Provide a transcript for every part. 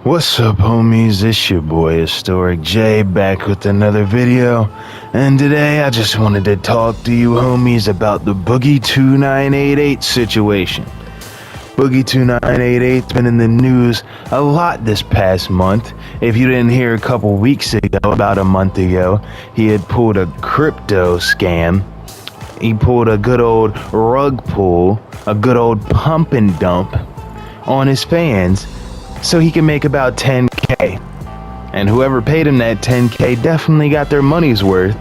What's up, homies? It's your boy Historic J back with another video, and today I just wanted to talk to you homies about the Boogie2988 situation. Boogie2988's been in the news a lot this past month. If you didn't hear a couple weeks ago, about a month ago, he had pulled a crypto scam. He pulled a good old rug pull, a good old pump and dump on his fans so he can make about 10K. And whoever paid him that 10K definitely got their money's worth,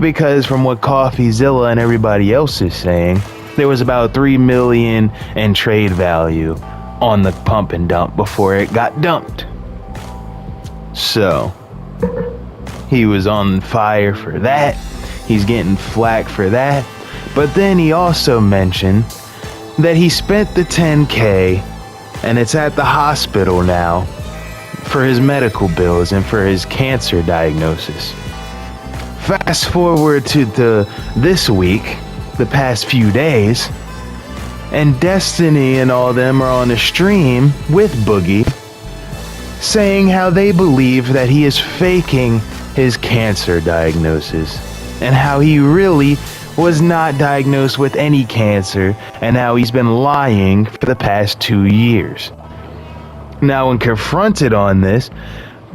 because from what CoffeeZilla and everybody else is saying, there was about 3 million in trade value on the pump and dump before it got dumped. So he was on fire for that. He's getting flack for that. But then he also mentioned that he spent the 10K and it's at the hospital now for his medical bills and for his cancer diagnosis. Fast forward to this week, the past few days, and Destiny and all them are on a stream with Boogie saying how they believe that he is faking his cancer diagnosis and how he really was not diagnosed with any cancer, and how he's been lying for the past 2 years. Now, when confronted on this,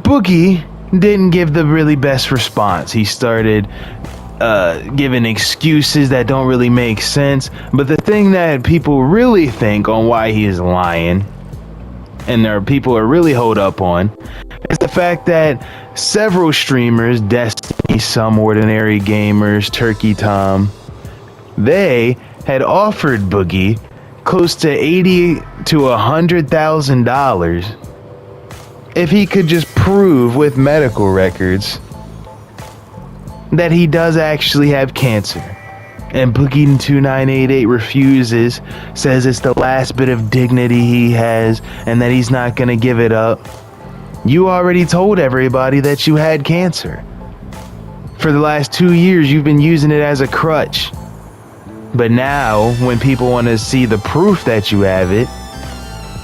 Boogie didn't give the really best response. He started giving excuses that don't really make sense. But the thing that people really think on why he is lying, and there are people are really hold up on, is the fact that several streamers, Destiny, Some Ordinary Gamers, Turkey Tom, they had offered Boogie close to $80,000 to $100,000 if he could just prove with medical records that he does actually have cancer. And Boogie2988 refuses, says it's the last bit of dignity he has and that he's not gonna give it up. You already told everybody that you had cancer. For the last 2 years, you've been using it as a crutch. But now, when people want to see the proof that you have it,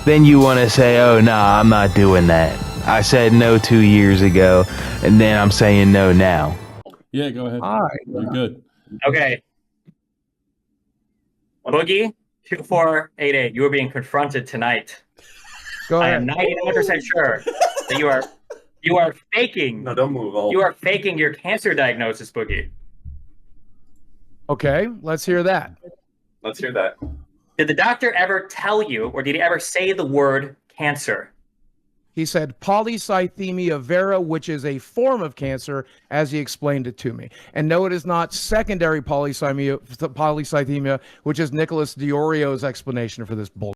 then you want to say, oh, nah, I'm not doing that. I said no 2 years ago, and then I'm saying no now. Yeah, go ahead. All right. You're good. Okay. Boogie2488, you are being confronted tonight. Go ahead. I am 99% sure that you are faking. No, don't move. You are faking your cancer diagnosis, Boogie. Okay, let's hear that. Let's hear that. Did the doctor ever tell you, or did he ever say the word cancer? He said polycythemia vera, which is a form of cancer, as he explained it to me. And no, it is not secondary polycythemia, which is Nicholas Diorio's explanation for this bull.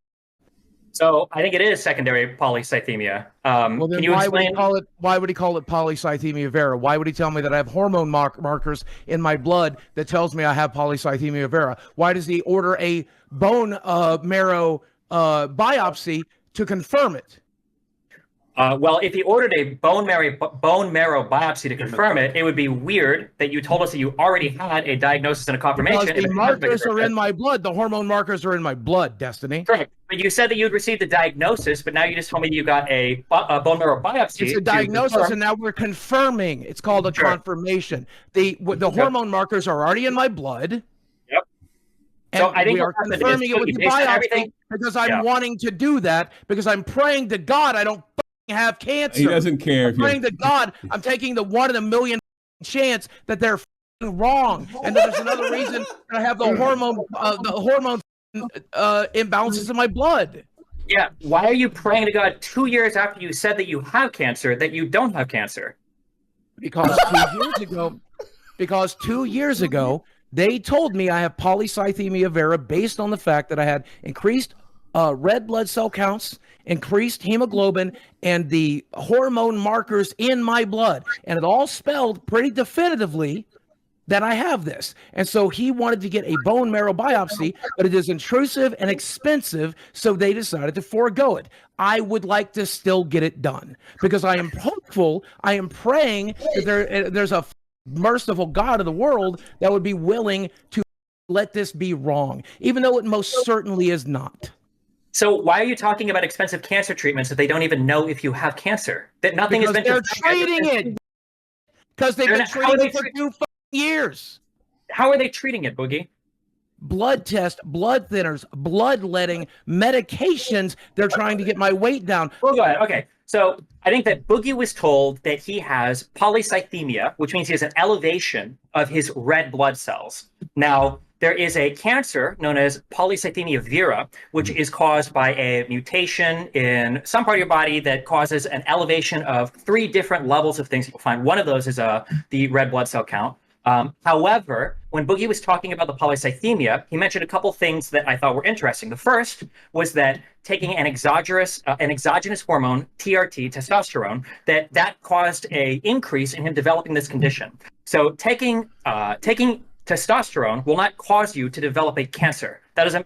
So I think it is secondary polycythemia. Well, then can you why explain? why would he call it polycythemia vera? Why would he tell me that I have hormone markers in my blood that tells me I have polycythemia vera? Why does he order a bone marrow biopsy to confirm it? Well, if he ordered a bone marrow biopsy to confirm it, it would be weird that you told us that you already had a diagnosis and a confirmation. Because the markers are in my blood. The hormone markers are in my blood, Destiny. Correct. But you said that you'd received the diagnosis, but now you just told me that you got a bone marrow biopsy. It's a diagnosis, and now we're confirming. It's called a confirmation. The hormone markers are already in my blood. Yep. And so I think we are confirming it with the biopsy because I'm wanting to do that, because I'm praying to God I don't have cancer. He doesn't care. I'm praying to God I'm taking the 1 in a million chance that they're wrong, and that there's another reason that I have the hormone imbalances in my blood. Yeah. Why are you praying to God 2 years after you said that you have cancer that you don't have cancer? Because 2 years ago, they told me I have polycythemia vera based on the fact that I had increased red blood cell counts, increased hemoglobin, and the hormone markers in my blood. And it all spelled pretty definitively that I have this. And so he wanted to get a bone marrow biopsy, but it is intrusive and expensive, so they decided to forego it. I would like to still get it done because I am hopeful, I am praying that there's a merciful God of the world that would be willing to let this be wrong, even though it most certainly is not. So why are you talking about expensive cancer treatments if they don't even know if you have cancer? That nothing Because has been they're treating it. Because they've been treating it for 2 years. How are they treating it, Boogie? Blood test, blood thinners, bloodletting, medications. They're trying to get my weight down. Well, go ahead. Okay. So I think that Boogie was told that he has polycythemia, which means he has an elevation of his red blood cells. Now, there is a cancer known as polycythemia vera, which is caused by a mutation in some part of your body that causes an elevation of 3 different levels of things you'll find. One of those is the red blood cell count. However, when Boogie was talking about the polycythemia, he mentioned a couple things that I thought were interesting. The first was that taking an exogenous hormone, TRT, testosterone, that caused an increase in him developing this condition. So taking testosterone will not cause you to develop a cancer. That doesn't,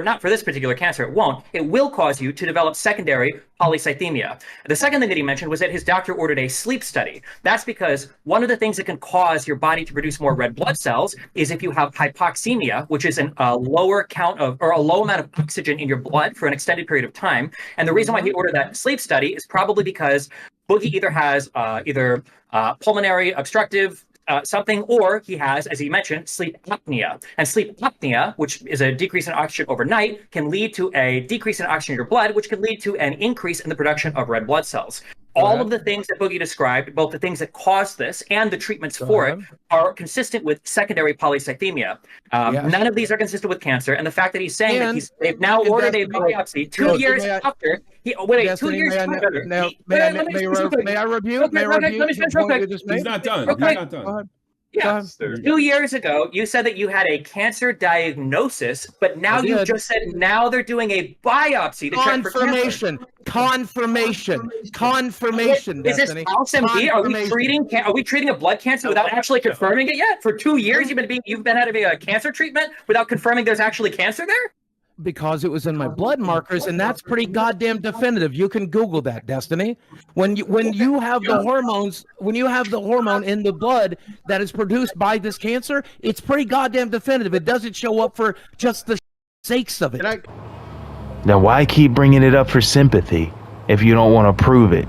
not for this particular cancer, it won't. It will cause you to develop secondary polycythemia. The second thing that he mentioned was that his doctor ordered a sleep study. That's because one of the things that can cause your body to produce more red blood cells is if you have hypoxemia, which is a lower count of, or a low amount of oxygen in your blood for an extended period of time. And the reason why he ordered that sleep study is probably because Boogie either has pulmonary obstructive something, or he has, as he mentioned, sleep apnea. And sleep apnea, which is a decrease in oxygen overnight, can lead to a decrease in oxygen in your blood, which can lead to an increase in the production of red blood cells. All of the things that Boogie described, both the things that cause this and the treatments for it, are consistent with secondary polycythemia. None of these are consistent with cancer. And the fact that he's saying that they've now ordered a biopsy 2 years after. 2 years after. May I review? Let me finish real quick. He's not done. He's not done. Yeah. 2 years ago, you said that you had a cancer diagnosis, but now you just said now they're doing a biopsy to check for cancer. Confirmation. Is this House MD? Are we treating a blood cancer without actually confirming it yet? For 2 years, you've been having a cancer treatment without confirming there's actually cancer there? Because it was in my blood markers, and that's pretty goddamn definitive. You can Google that, Destiny. When you have the hormones, when you have the hormone in the blood that is produced by this cancer, it's pretty goddamn definitive. It doesn't show up for just the sakes of it. Then why keep bringing it up for sympathy if you don't want to prove it?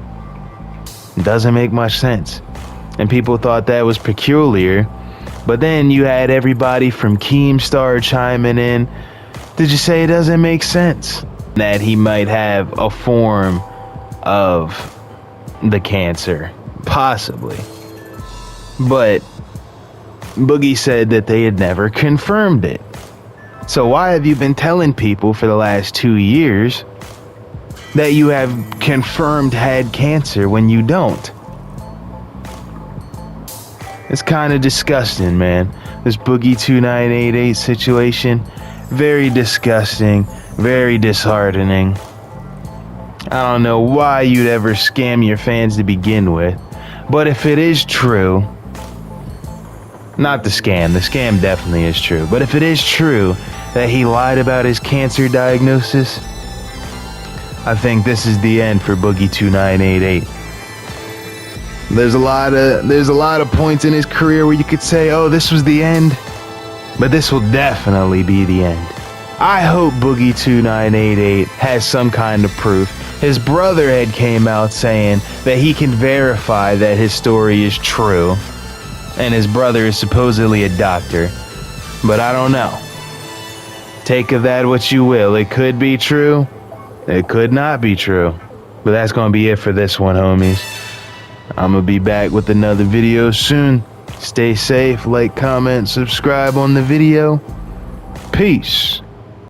It doesn't make much sense. And people thought that was peculiar, but then you had everybody from Keemstar chiming in. Did you say it doesn't make sense that he might have a form of the cancer? Possibly. But Boogie said that they had never confirmed it. So why have you been telling people for the last 2 years that you have confirmed had cancer when you don't? It's kind of disgusting, man. This Boogie2988 situation. Very disgusting, very disheartening. I don't know why you'd ever scam your fans to begin with, but if it is true, not the scam definitely is true, but if it is true that he lied about his cancer diagnosis, I think this is the end for Boogie2988. There's a lot of points in his career where you could say, oh, this was the end. But this will definitely be the end. I hope Boogie2988 has some kind of proof. His brother had came out saying that he can verify that his story is true. And his brother is supposedly a doctor. But I don't know. Take of that what you will. It could be true. It could not be true. But that's going to be it for this one, homies. I'm going to be back with another video soon. Stay safe, like, comment, subscribe on the video. Peace.